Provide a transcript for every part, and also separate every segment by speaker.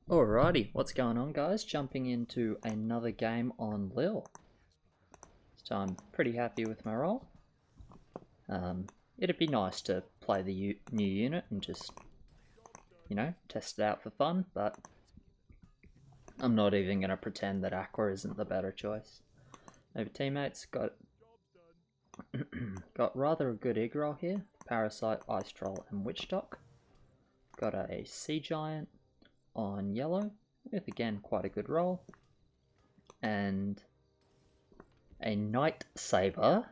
Speaker 1: Alrighty, what's going on guys? Jumping into another game on LIHL. So I'm pretty happy with my roll. It'd be nice to play the new unit and just, test it out for fun, but I'm not even going to pretend that Aqua isn't the better choice. Over teammates, got rather a good egg roll here. Parasite, Ice Troll and Witch Dock. Got a Sea Giant on yellow with again quite a good roll, and a Night Saber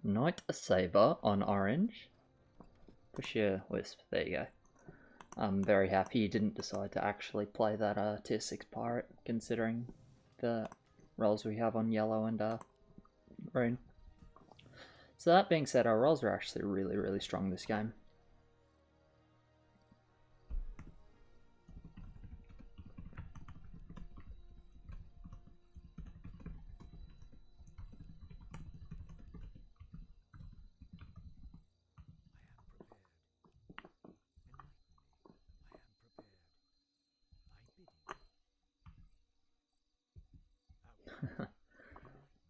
Speaker 1: on orange. Push your Wisp, there you go. I'm very happy you didn't decide to actually play that tier 6 pirate, considering the rolls we have on yellow and rune. So that being said, our rolls are actually really strong this game.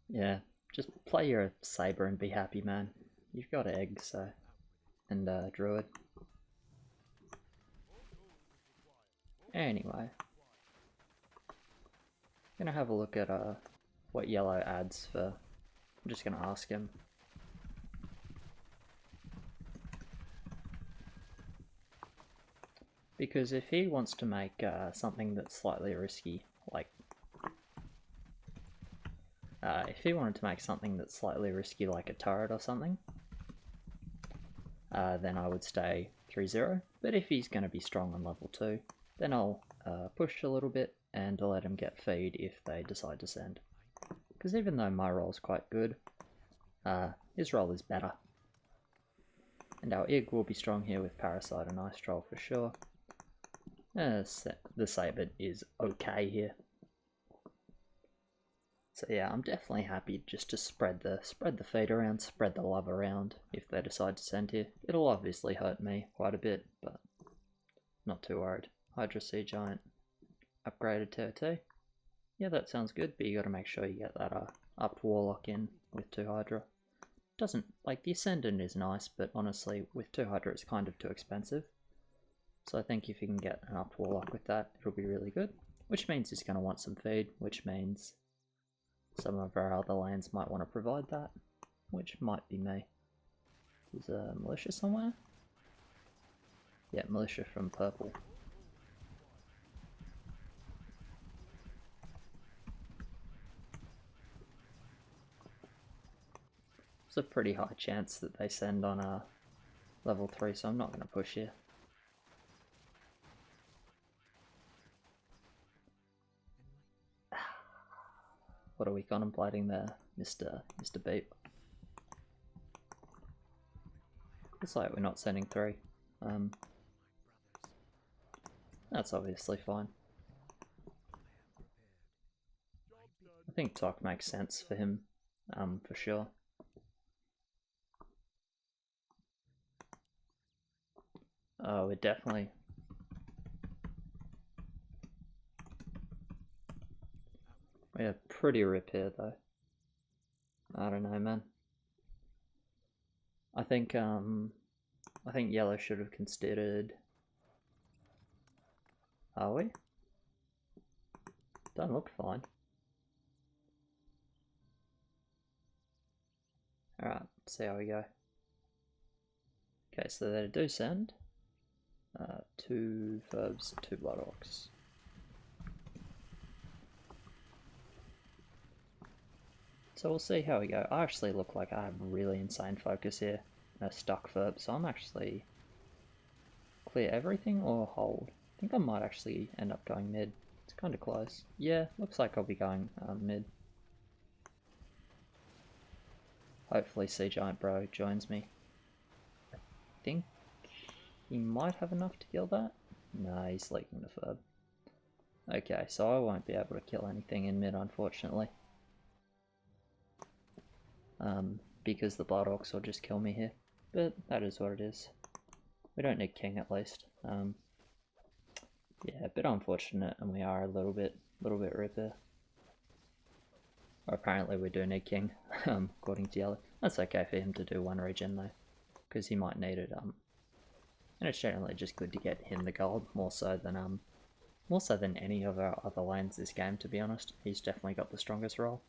Speaker 1: Yeah, just play your Saber and be happy, man. You've got eggs, so, and Druid. Anyway, gonna have a look at what yellow adds for. I'm just gonna ask him. Because if he wants to make something that's slightly risky, like if he wanted to make something that's slightly risky like a turret or something, then I would stay 3-0. But if he's going to be strong on level 2, then I'll push a little bit and let him get feed if they decide to send. Because even though my roll's quite good, his roll is better. And our Ig will be strong here with Parasite and Ice Troll for sure. The Saber is okay here. So yeah, I'm definitely happy just to spread the feed around, spread the love around if they decide to send here. It'll obviously hurt me quite a bit, but not too worried. Hydra Sea Giant upgraded to 2. Yeah, that sounds good, but you gotta make sure you get that upped Warlock in with 2 Hydra. Doesn't, like, the Ascendant is nice, but honestly, with 2 Hydra it's kind of too expensive. So I think if you can get an upped Warlock with that, it'll be really good. Which means he's gonna want some feed, which means some of our other lanes might want to provide that, which might be me. There's a militia somewhere? Yeah, militia from purple. There's a pretty high chance that they send on a level 3, so I'm not going to push here. What are we contemplating there, Mr. Beep? Looks like we're not sending 3. That's obviously fine. I think Tok makes sense for him, for sure. Oh, we're definitely... We're pretty rip here though. I don't know, man. I think yellow should have considered. Are we? Don't look fine. Alright, see how we go. Okay, so they do send 2 Verbs, 2 Blood Orcs. So we'll see how we go. I actually look like I have really insane focus here. No stuck Verb, so I'm actually clear everything or hold. I think I might actually end up going mid. It's kind of close. Yeah, looks like I'll be going mid. Hopefully Sea Giant Bro joins me. I think he might have enough to kill that. No, he's leaking the Verb. Okay, so I won't be able to kill anything in mid, unfortunately. Because the Blood Orcs will just kill me here. But that is what it is. We don't need King at least. Yeah, a bit unfortunate, and we are a little bit ripper. Or apparently we do need king, according to Yellow. That's okay for him to do one regen though, because he might need it. And it's generally just good to get him the gold more so than any of our other lanes this game. To be honest, he's definitely got the strongest role.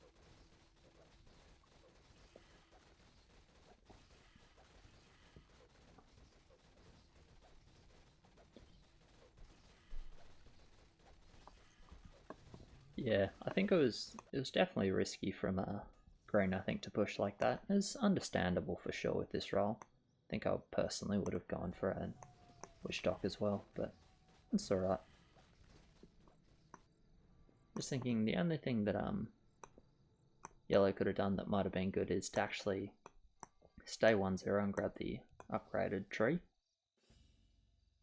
Speaker 1: Yeah, I think it was definitely risky from Green, I think, to push like that. It's understandable for sure with this role. I think I personally would have gone for a Witch Dock as well, but it's alright. Just thinking the only thing that Yellow could have done that might have been good is to actually stay 1-0 and grab the upgraded tree.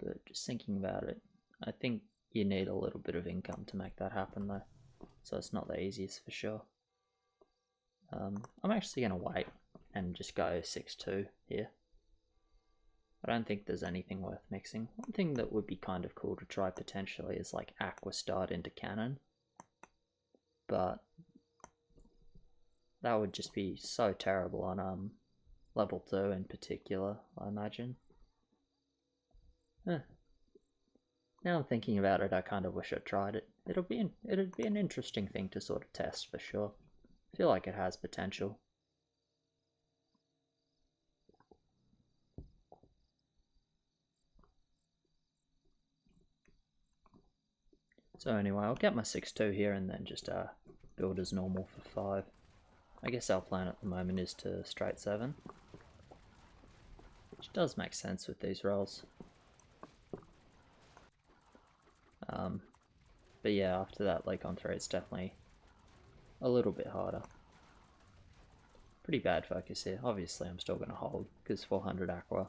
Speaker 1: But just thinking about it, I think you need a little bit of income to make that happen though. So it's not the easiest for sure. I'm actually going to wait and just go 6-2 here. I don't think there's anything worth mixing. One thing that would be kind of cool to try potentially is like Aqua Start into Cannon. But that would just be so terrible on level 2 in particular, I imagine. Now I'm thinking about it, I kind of wish I tried it. It'd be an interesting thing to sort of test for sure. I feel like it has potential. So anyway, I'll get my 6-2 here and then just build as normal for 5. I guess our plan at the moment is to straight 7. Which does make sense with these rolls. But yeah, after that lake on 3 it's definitely a little bit harder. Pretty bad focus here. Obviously I'm still going to hold, because 400 Aqua,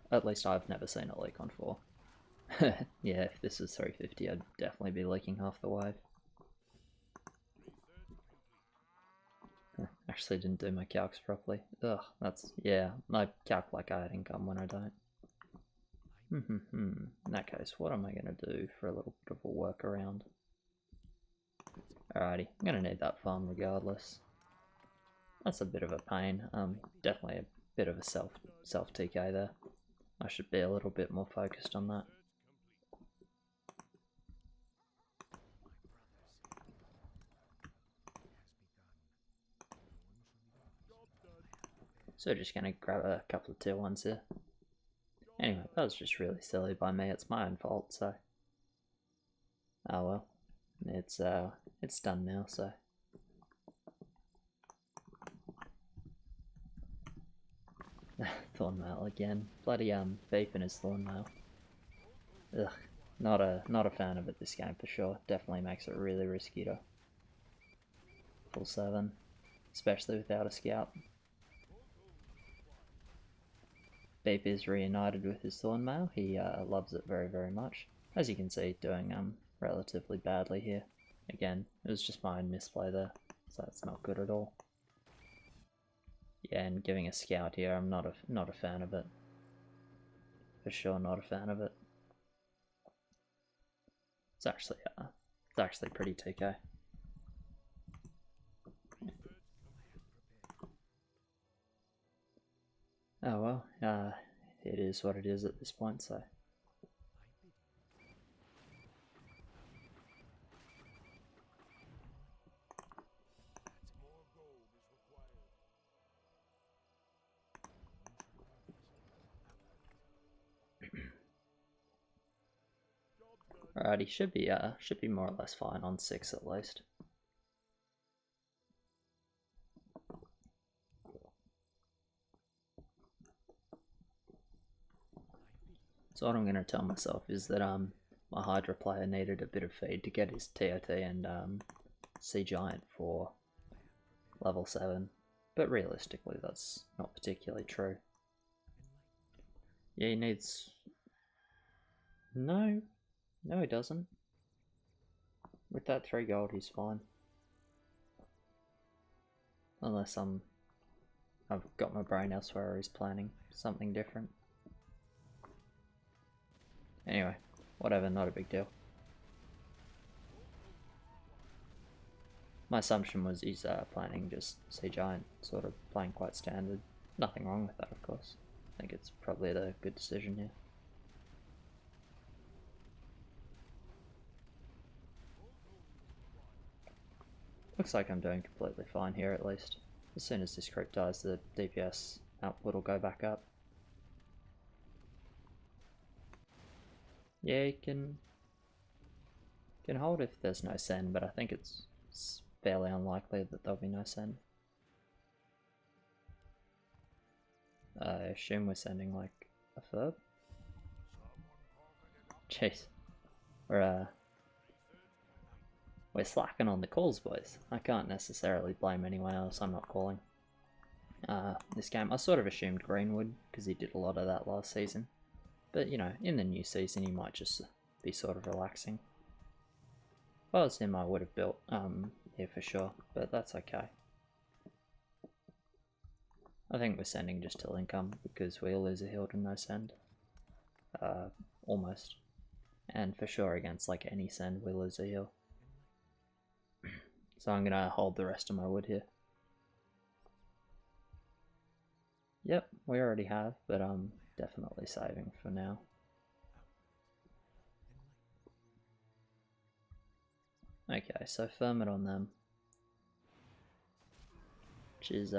Speaker 1: at least I've never seen a leak on 4. Yeah, if this was 350 I'd definitely be leaking half the wave. Actually didn't do my calcs properly. Ugh, yeah, I calc like I had income when I don't. In that case, what am I going to do for a little bit of a workaround? Alrighty, I'm going to need that farm regardless. That's a bit of a pain. Definitely a bit of a self TK there. I should be a little bit more focused on that. So just going to grab a couple of tier 1s here. Anyway, that was just really silly by me. It's my own fault, so... Oh well. It's done now, so... Thornmail again. Bloody beeping his Thornmail. Ugh. Not a fan of it this game for sure. Definitely makes it really risky to full 7. Especially without a scout. Beep is reunited with his Thornmail. He loves it very, very much. As you can see, doing relatively badly here. Again, it was just my own misplay there, so that's not good at all. Yeah, and giving a scout here, I'm not a fan of it. For sure, not a fan of it. It's actually pretty TK. Oh well, it is what it is at this point, so. Alrighty, should be more or less fine on 6 at least. So what I'm going to tell myself is that my Hydra player needed a bit of feed to get his TOT and Sea Giant for level 7, but realistically that's not particularly true. Yeah, he needs... No he doesn't. With that 3 gold he's fine. Unless I've got my brain elsewhere or he's planning something different. Anyway, whatever, not a big deal. My assumption was he's planning just Sea Giant, sort of playing quite standard. Nothing wrong with that, of course. I think it's probably the good decision here. Looks like I'm doing completely fine here at least. As soon as this creep dies, the DPS output will go back up. Yeah, you can hold if there's no send, but I think it's fairly unlikely that there'll be no send. I assume we're sending like a third. Jeez, we're slacking on the calls, boys. I can't necessarily blame anyone else. I'm not calling. This game, I sort of assumed Greenwood because he did a lot of that last season. But you know, in the new season, he might just be sort of relaxing. If I was him, I would have built here for sure, but that's okay. I think we're sending just till income because we'll lose a heal to no send. Almost. And for sure against like any send, we'll lose a heal. So I'm gonna hold the rest of my wood here. Yep, we already have, but I'm definitely saving for now. Okay, so firm it on them. Which is,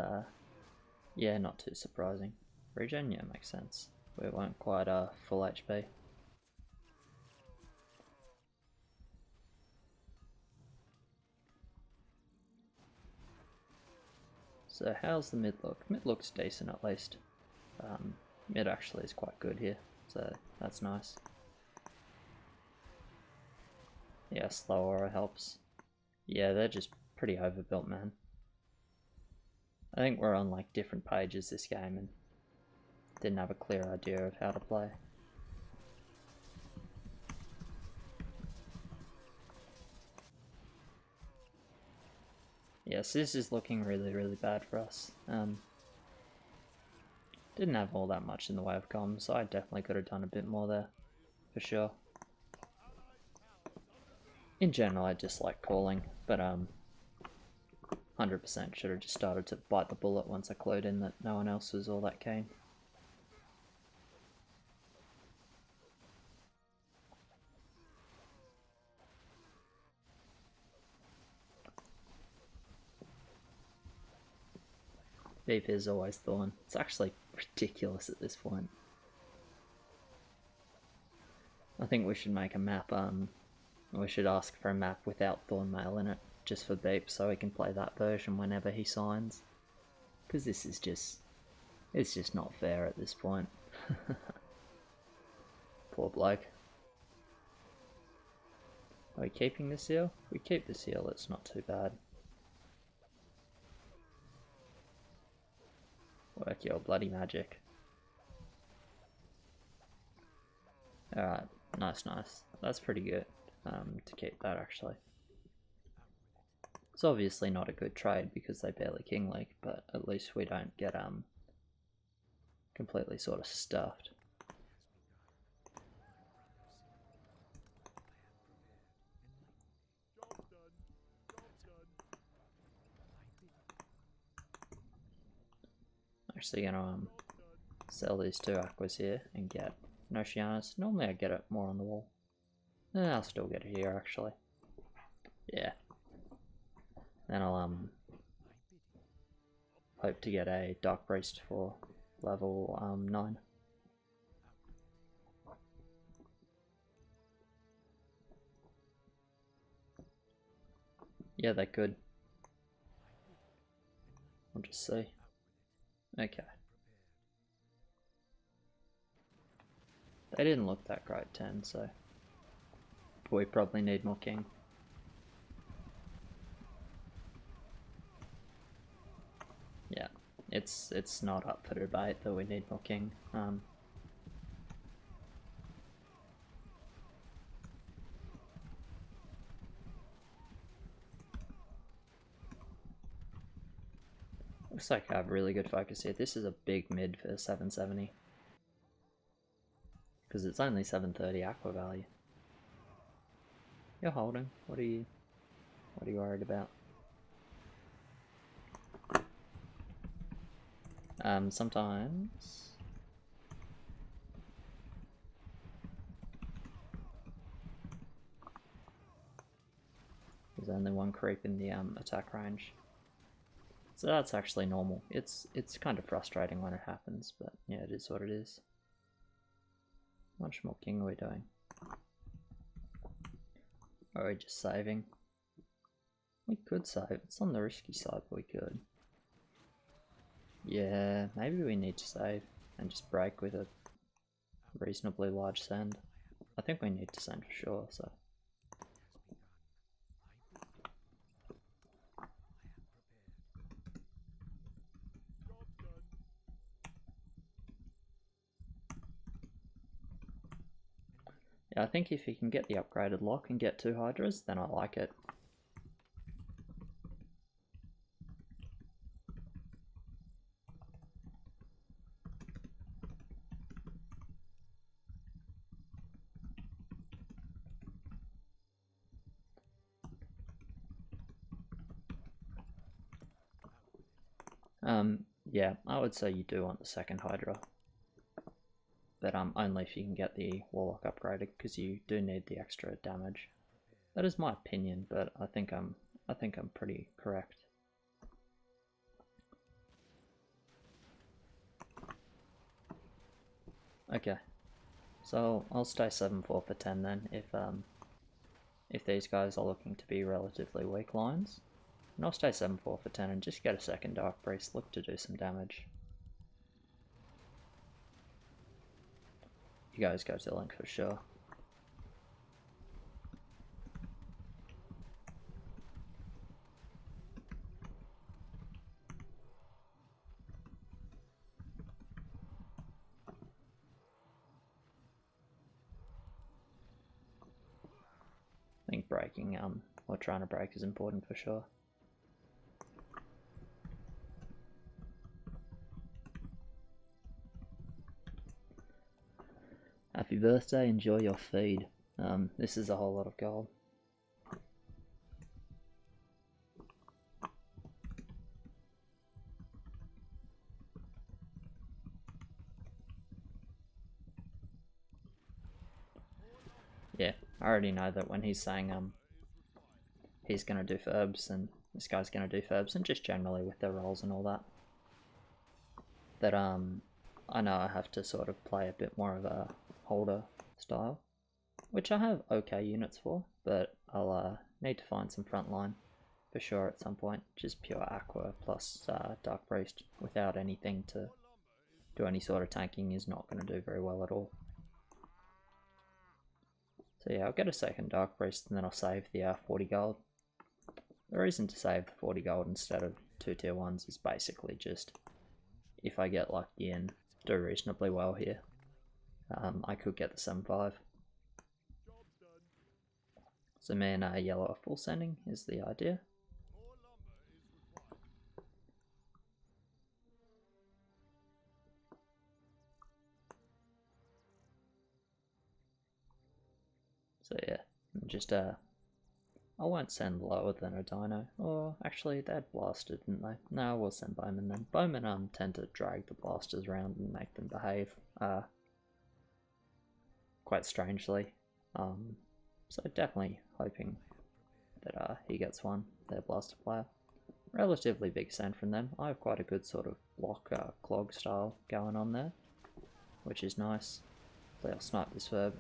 Speaker 1: yeah, not too surprising. Regen, yeah, makes sense. We weren't quite full HP. So how's the mid look? Mid looks decent at least. Mid actually is quite good here, so that's nice. Yeah, slow aura helps. Yeah, they're just pretty overbuilt, man. I think we're on like different pages this game and didn't have a clear idea of how to play. Yes, this is looking really, really bad for us. Didn't have all that much in the way of comms, so I definitely could have done a bit more there, for sure. In general, I dislike calling, but 100% should have just started to bite the bullet once I clued in that no one else was all that keen. BP is always Thorn. It's actually ridiculous at this point. I think we should make a map, we should ask for a map without Thornmail in it, just for Beep, so he can play that version whenever he signs. Because this is just, it's just not fair at this point. Poor bloke. Are we keeping the seal? If we keep the seal, it's not too bad. Work your bloody magic. Alright, nice, nice. That's pretty good to keep that actually. It's obviously not a good trade because they barely King League, but at least we don't get completely sort of stuffed. Actually gonna sell these two aquas here and get Nocianas. Normally I get it more on the wall. I'll still get it here actually. Yeah. Then I'll hope to get a Dark Priest for level 9. Yeah, they could. We'll just see. Okay. They didn't look that great 10, so we probably need more king. Yeah, it's not up for debate that we need more king. Looks like I have really good focus here. This is a big mid for 770. Because it's only 730 aqua value. You're holding. What are you worried about? Sometimes... There's only one creep in the attack range. So that's actually normal. It's kind of frustrating when it happens, but yeah, it is what it is. How much more king are we doing? Or are we just saving? We could save. It's on the risky side, but we could. Yeah, maybe we need to save and just break with a reasonably large send. I think we need to send for sure, so. Yeah, I think if you can get the upgraded lock and get 2 Hydras, then I like it. Yeah, I would say you do want the second Hydra. But only if you can get the Warlock upgraded, because you do need the extra damage. That is my opinion, but I think I'm pretty correct. Okay, so I'll stay 7-4 for 10 then, if these guys are looking to be relatively weak lines. And I'll stay 7-4 for 10 and just get a second Dark Priest, look to do some damage. You guys go to Link for sure. I think breaking, or trying to break is important for sure. Happy birthday, enjoy your feed. This is a whole lot of gold. Yeah, I already know that when he's saying he's gonna do Ferbs and this guy's gonna do Ferbs and just generally with their rolls and all that, that I know I have to sort of play a bit more of a holder style, which I have okay units for, but I'll need to find some frontline for sure at some point. Just pure Aqua plus Dark Priest without anything to do any sort of tanking is not going to do very well at all. So yeah, I'll get a second Dark Priest and then I'll save the 40 gold. The reason to save the 40 gold instead of 2 tier 1s is basically just if I get lucky and do reasonably well here, I could get the 7-5. So me and yellow are full sending is the idea. So yeah, just I won't send lower than a dino. Or actually, they had blaster, didn't they? No, we'll send bowmen then. Bowmen tend to drag the blasters around and make them behave quite strangely. So definitely hoping that he gets one, their blaster player. Relatively big send from them. I have quite a good sort of block clog style going on there, which is nice. So I'll snipe this verb.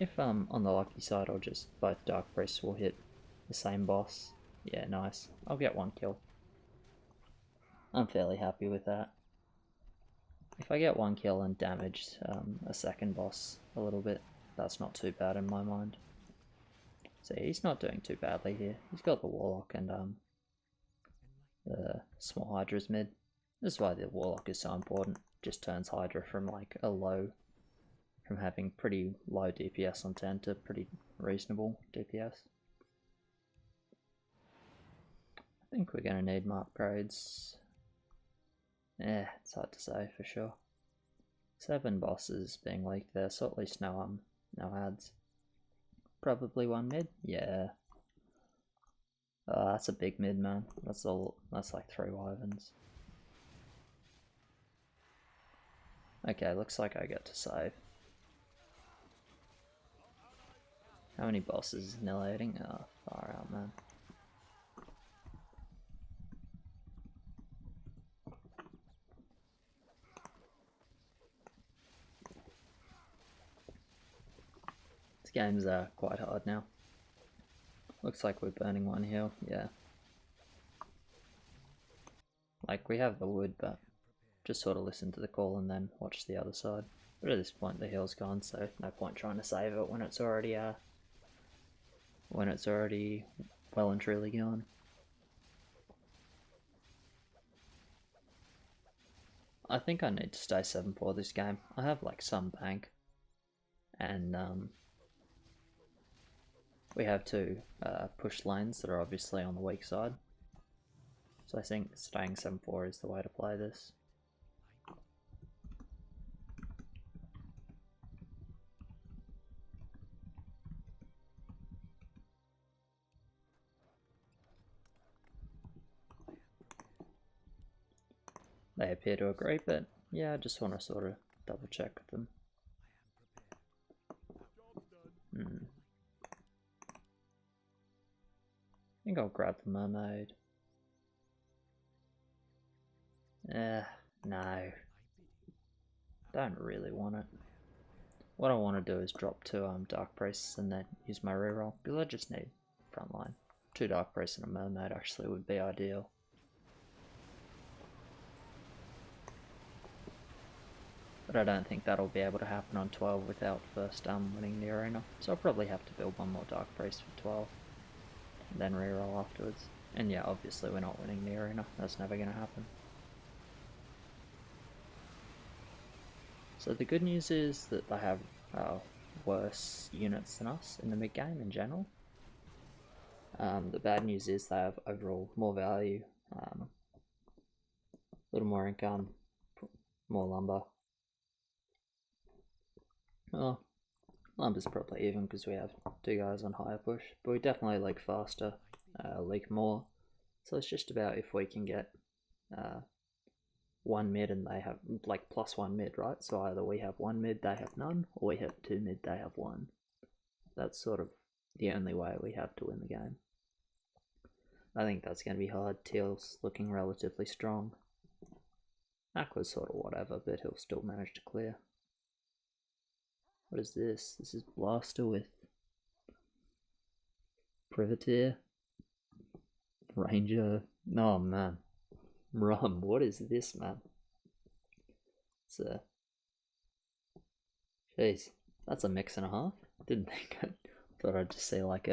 Speaker 1: If on the lucky side, I'll just both Dark Priests will hit the same boss. Yeah, nice. I'll get 1 kill. I'm fairly happy with that. If I get 1 kill and damage a second boss a little bit, that's not too bad in my mind. So he's not doing too badly here. He's got the Warlock and the small Hydra's mid. This is why the Warlock is so important. Just turns Hydra from like from having pretty low DPS on 10 to pretty reasonable DPS. I think we're going to need more upgrades. Yeah, it's hard to say for sure. 7 bosses being leaked there, so at least no ads. Probably 1 mid? Yeah. That's a big mid, man. That's like 3 wyverns. Okay, looks like I get to save. How many bosses is annihilating? Oh, far out, man. This game's quite hard now. Looks like we're burning one hill, yeah. Like, we have the wood, but just sort of listen to the call and then watch the other side. But at this point the hill's gone, so no point trying to save it when it's already well and truly gone. I think I need to stay 7-4 this game. I have like some bank, and we have two push lanes that are obviously on the weak side. So I think staying 7-4 is the way to play this. They appear to agree, but yeah, I just want to sort of double check with them. I think I'll grab the mermaid. No. Don't really want it. What I want to do is drop two Dark Priests and then use my reroll, because I just need frontline. 2 Dark Priests and a mermaid actually would be ideal. But I don't think that'll be able to happen on 12 without first winning the arena. So I'll probably have to build one more Dark Priest for 12. And then reroll afterwards. And yeah, obviously we're not winning the arena. That's never going to happen. So the good news is that they have worse units than us in the mid game in general. The bad news is they have overall more value, a little more income, more lumber. Well, lumber's probably even because we have 2 guys on higher push, but we definitely leak faster, leak more. So it's just about if we can get 1 mid and they have like +1 mid, right? So either we have 1 mid, they have none, or we have 2 mid, they have 1. That's sort of the only way we have to win the game. I think that's going to be hard. Teal's looking relatively strong. Aqua's sort of whatever, but he'll still manage to clear. What is this? This is Blaster with Privateer. Ranger. Oh man. Rum, what is this, man? It's a... Jeez, that's a mix and a half. Didn't think I thought I'd just see like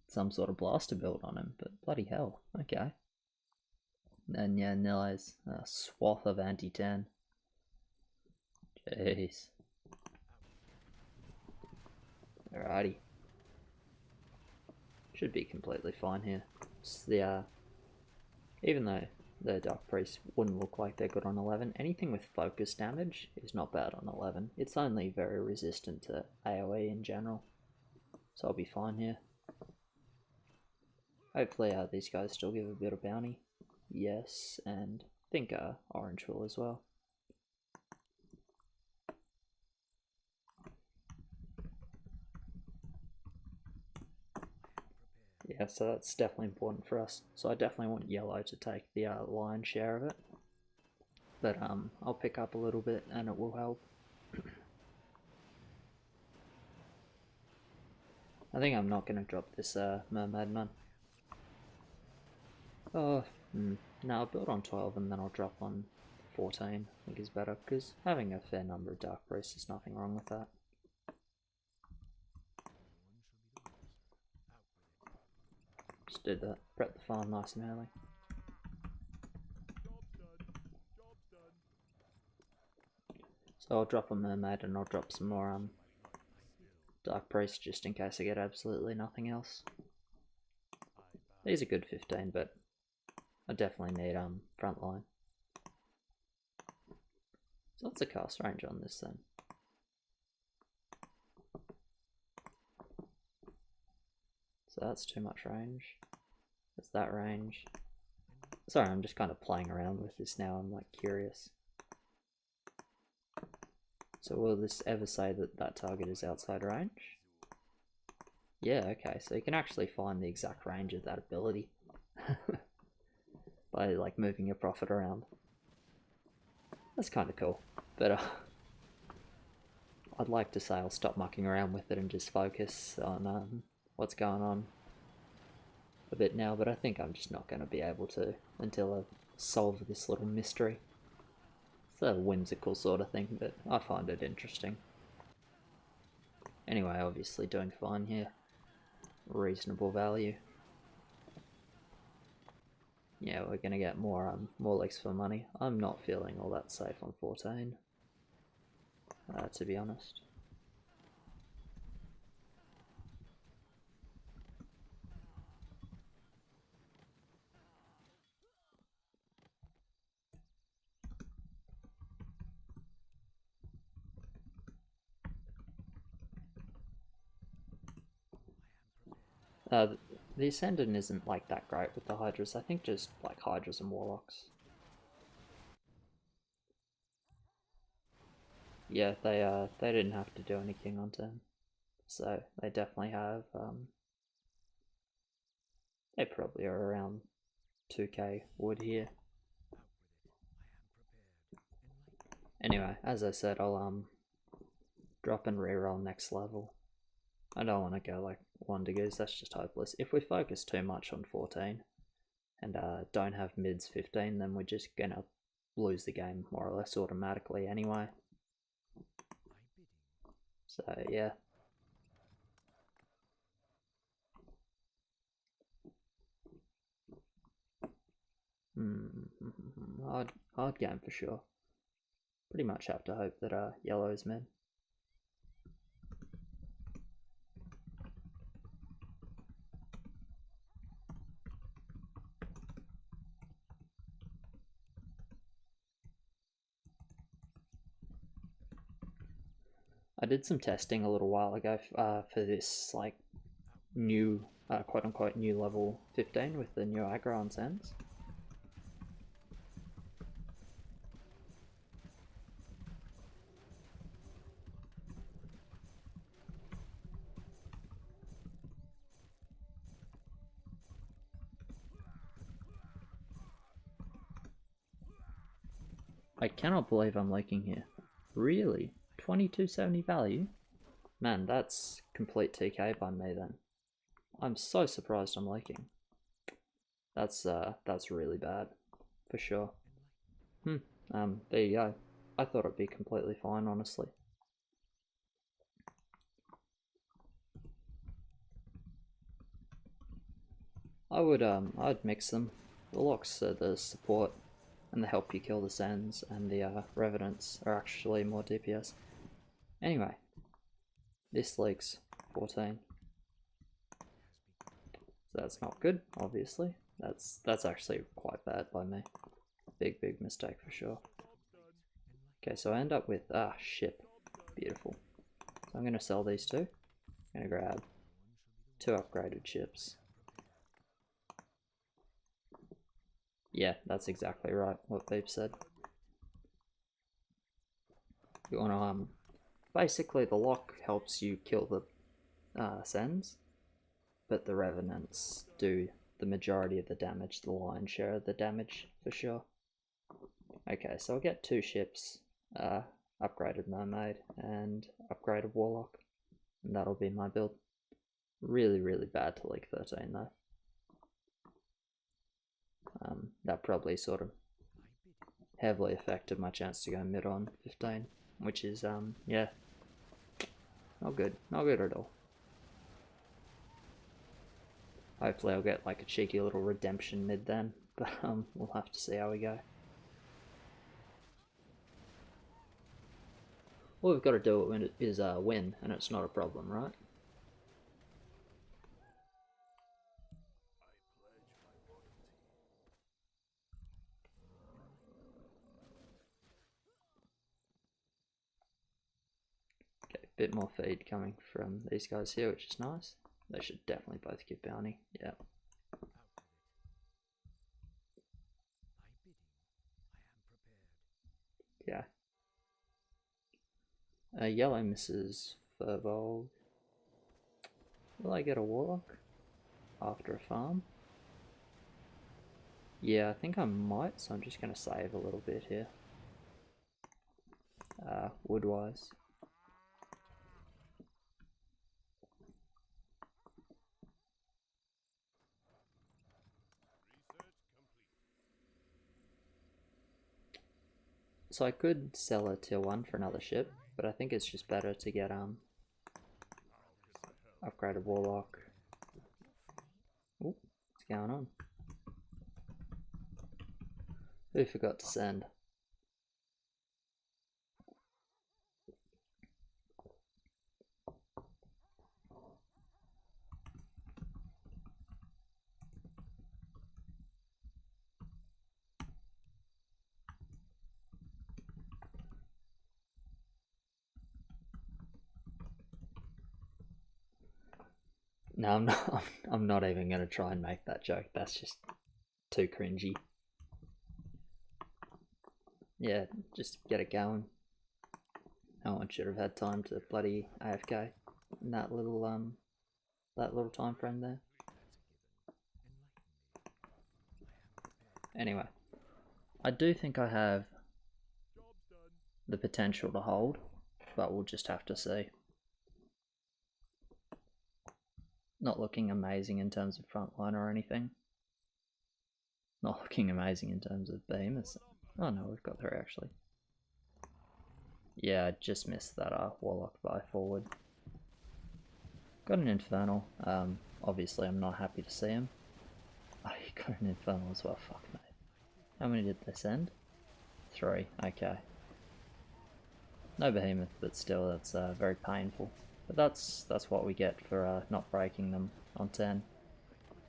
Speaker 1: some sort of blaster build on him, but bloody hell, okay. And yeah, Nillay's a swath of anti-10. Jeez. Alrighty. Should be completely fine here. It's the, even though the Dark Priest wouldn't look like they're good on 11, anything with focus damage is not bad on 11. It's only very resistant to AoE in general. So I'll be fine here. Hopefully these guys still give a bit of bounty. Yes, and I think Orange will as well. Yeah, so that's definitely important for us. So I definitely want yellow to take the lion's share of it. But I'll pick up a little bit and it will help. I think I'm not going to drop this mermaid man. Oh, no, I'll build on 12 and then I'll drop on 14, I think is better, because having a fair number of Dark Priests, there's nothing wrong with that. Just did that, prep the farm nice and early. So I'll drop a mermaid and I'll drop some more Dark Priest just in case I get absolutely nothing else. These are good 15, but I definitely need frontline. So what's the cast range on this then? So that's too much range. That's that range. Sorry, I'm just kind of playing around with this now. I'm like curious. So will this ever say that that target is outside range? Yeah, okay, so you can actually find the exact range of that ability by like moving your prophet around. That's kind of cool, but I'd like to say I'll stop mucking around with it and just focus on what's going on a bit now, but I think I'm just not going to be able to until I solve this little mystery. It's a whimsical sort of thing, but I find it interesting. Anyway, obviously doing fine here. Reasonable value. Yeah, we're gonna get more legs for money. I'm not feeling all that safe on 14, to be honest. The Ascendant isn't like that great with the Hydras. I think just like Hydras and Warlocks. Yeah, they didn't have to do anything on turn, so they definitely have. They probably are around 2k wood here. Anyway, as I said, I'll drop and reroll next level. I don't want to go like Wonder Goose, that's just hopeless. If we focus too much on 14 and don't have mids 15, then we're just gonna lose the game more or less automatically anyway. So yeah. Hard game for sure. Pretty much have to hope that yellow is mid. I did some testing a little while ago for this like new quote unquote new level 15 with the new aggro on Sens. I cannot believe I'm leaking here. Really? 2270 value? Man, that's complete TK by me then. I'm so surprised I'm leaking. That's really bad, for sure. There you go. I thought it'd be completely fine, honestly. I'd mix them. The locks are the support and they help you kill the Sens, and the Revenants are actually more DPS. Anyway, this leaks 14. So that's not good, obviously. That's actually quite bad by me. Big mistake for sure. Okay, so I end up with ship. Beautiful. So I'm gonna sell these two. I'm gonna grab 2 upgraded ships. Yeah, that's exactly right, what Beep said. You wanna basically the lock helps you kill the Sens, but the Revenants do the majority of the damage, the lion's share of the damage for sure. Okay, so I'll get 2 ships, upgraded Mermaid and upgraded Warlock, and that'll be my build. Really bad to leak 13 though. That probably sort of heavily affected my chance to go mid on 15, which is yeah, not good at all. Hopefully I'll get like a cheeky little redemption mid then, but we'll have to see how we go. All we've got to do is win, and it's not a problem, right? Okay, a bit more feed coming from these guys here, which is nice. They should definitely both get bounty, yeah. Yeah. Yellow misses Furbolg. Will I get a Warlock after a farm? Yeah, I think I might, so I'm just going to save a little bit here. Wood-wise. So I could sell a tier 1 for another ship, but I think it's just better to get upgraded Warlock. Ooh, what's going on? Who forgot to send? No, I'm not. I'm not even going to try and make that joke. That's just too cringy. Yeah, just get it going. No one should have had time to bloody AFK in that little time frame there. Anyway, I do think I have the potential to hold, but we'll just have to see. Not looking amazing in terms of frontline or anything. Not looking amazing in terms of behemoths. Oh no, we've got 3 actually. Yeah, I just missed that Warlock by forward. Got an Infernal. Obviously I'm not happy to see him. Oh, he got an Infernal as well, fuck mate. How many did they send? 3, okay. No behemoth, but still that's very painful. But that's what we get for not breaking them on 10.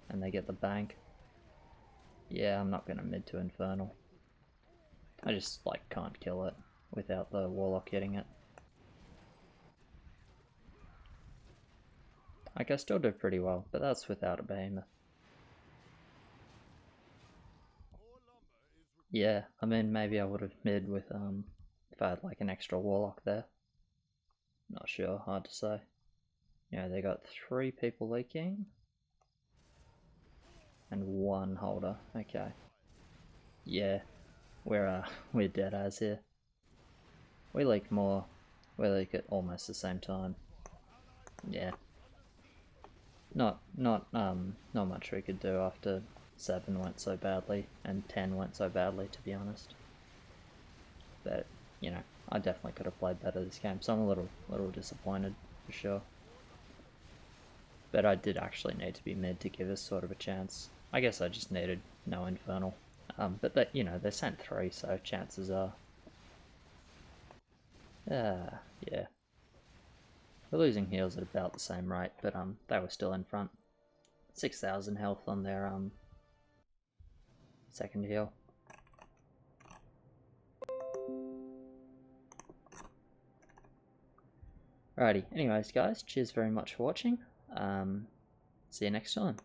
Speaker 1: And they get the bank. Yeah, I'm not going to mid to Infernal. I just like can't kill it without the Warlock hitting it. Like I still do pretty well, but that's without a behemoth. Yeah, I mean maybe I would have mid with if I had like an extra Warlock there. Not sure, hard to say. Yeah, they got 3 people leaking. And 1 holder, okay. Yeah, we're dead as here. We leak more. We leak at almost the same time. Yeah. Not much we could do after 7 went so badly and 10 went so badly, to be honest. But you know, I definitely could have played better this game, so I'm a little disappointed for sure. But I did actually need to be mid to give us sort of a chance. I guess I just needed no Infernal. But that, you know, they sent 3, so chances are. Yeah. We're losing heals at about the same rate, but they were still in front. 6,000 health on their second heal. Alrighty, anyways guys, cheers very much for watching. See you next time.